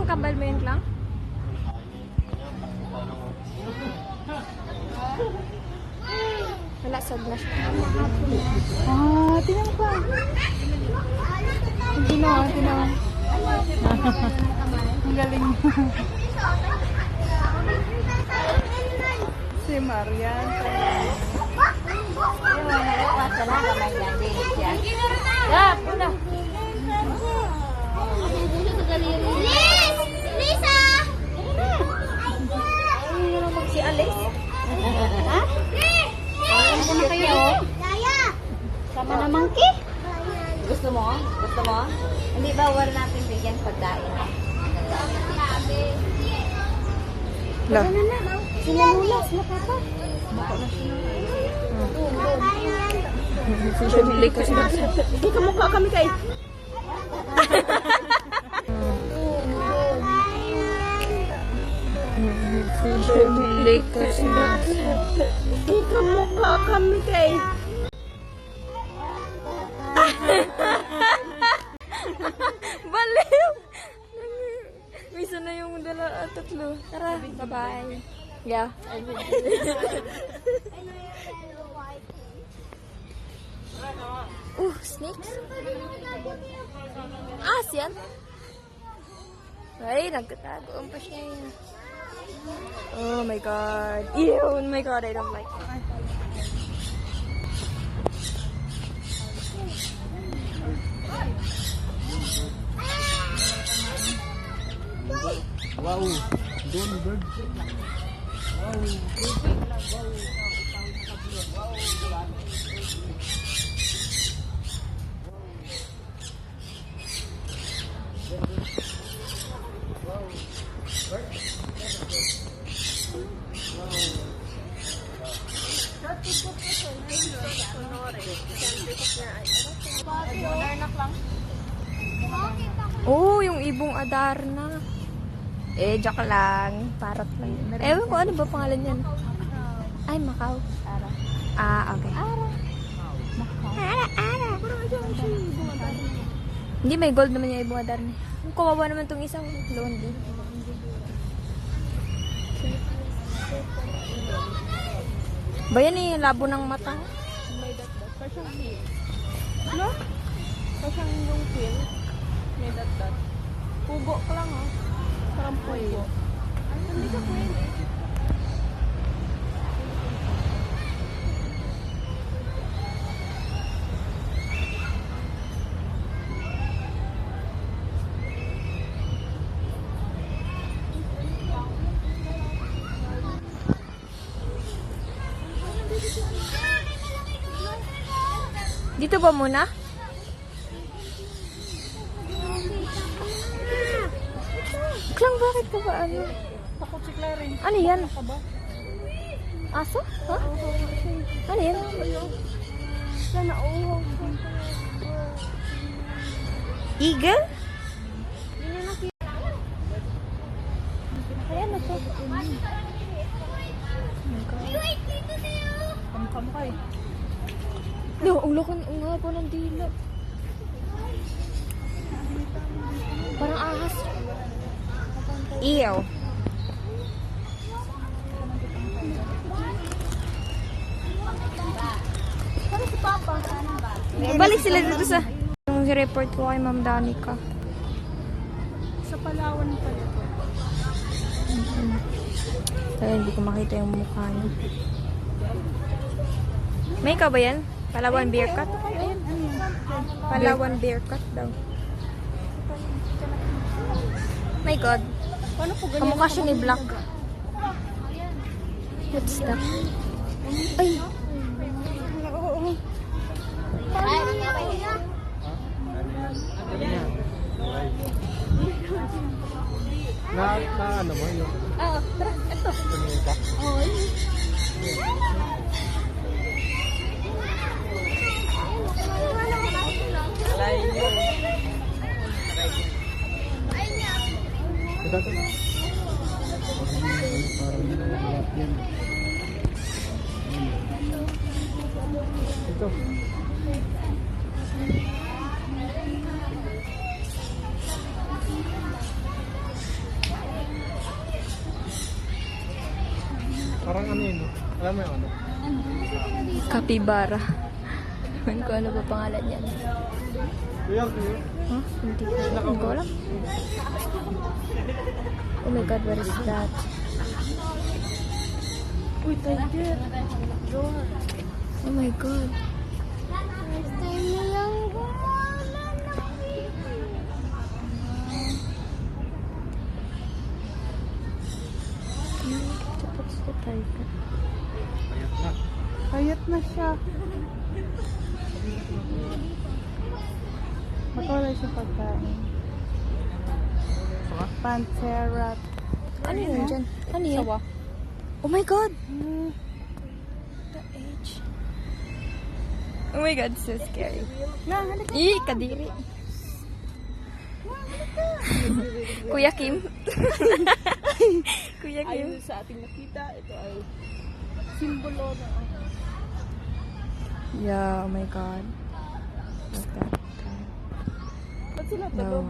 Yung kambal mo yun lang? Wala, sad na siya. Ah, tinan pa. Tinaw. Ang galing mo. Si Marian. Lisa! Si Alice? Ha? Ano na kayo? Daya! Sama na monkey? Gusto mo? Gusto mo? Hindi ba wala natin bigyan pagkain? La. Sinalulas na papa. Siyempre kasi. Hindi ka mukha kami kay. Siyempre kasi. Hindi ka mukha kami kay. Baliw! Misa na yung dala at tatlo. Tara, bye-bye. Yeah. Snakes? Yan? Ay, nagtatagoan pa siya. Oh my god. Ew, oh my god, I don't like it. Wow, doon bird. Oh, yung ibong Adarna. Joke lang. Parot lang. Ewan ko, ano ba pangalan yan? Ay, Macau. Okay. Ara. Hindi, may gold naman yung ibong Adarna. Kawawa naman tong isang blondie. Ba yan eh, labo ng mata. May dat-dat. Pasyang heel. No? Pasyang yung heel. May dat-dat. Pugo ka lang ha. Parang pugo. Hindi ka pwede. Dito ba muna? Klang, bakit ka ba ano? Takot si Clarin. Ano yan? Ka ba? Aso? Ha? Ano yan? Sana uhaw. Eagle? Ayan na to. Kam-kam ka eh. No, ang nga po ng dila. Parang ahas. Ew. Balik sila dito sa... Yung report ko kay Ma'am Danica. Sa Palawan pala to. Kaya hindi ko makita yung mukha niya. May ikaw ba yan? Palawan beer cut? Palawan beer cut daw. My God. Paano po ganyan? Kamukha siya ni Black. What's that? Ay! Na ano mo yung Tara, ito. tumingin ka? Ito to. Ito. Alam mo yung ano? Capybara. Ewan ko ano ba pangalan yan. Kuya, kuya. Huh? Hindi ko alam. Oh my god, what is that? Uy, tiger. Oh my god. Gusto niyang gumana ng What's the tiger? Ayat na. Hayat na siya. Makulay siya pagkain. Saka? Panthera. Ano yun dyan? Ano yun? Sawa. Oh my god! The age. Oh my god, so scary. Na, halika. Ih, kadiri. Kuya Kim. Kuya Kim. Ayon sa ating nakita, ito ay simbolo na Yeah, oh my god. What's that? Ba't sila No. tulog?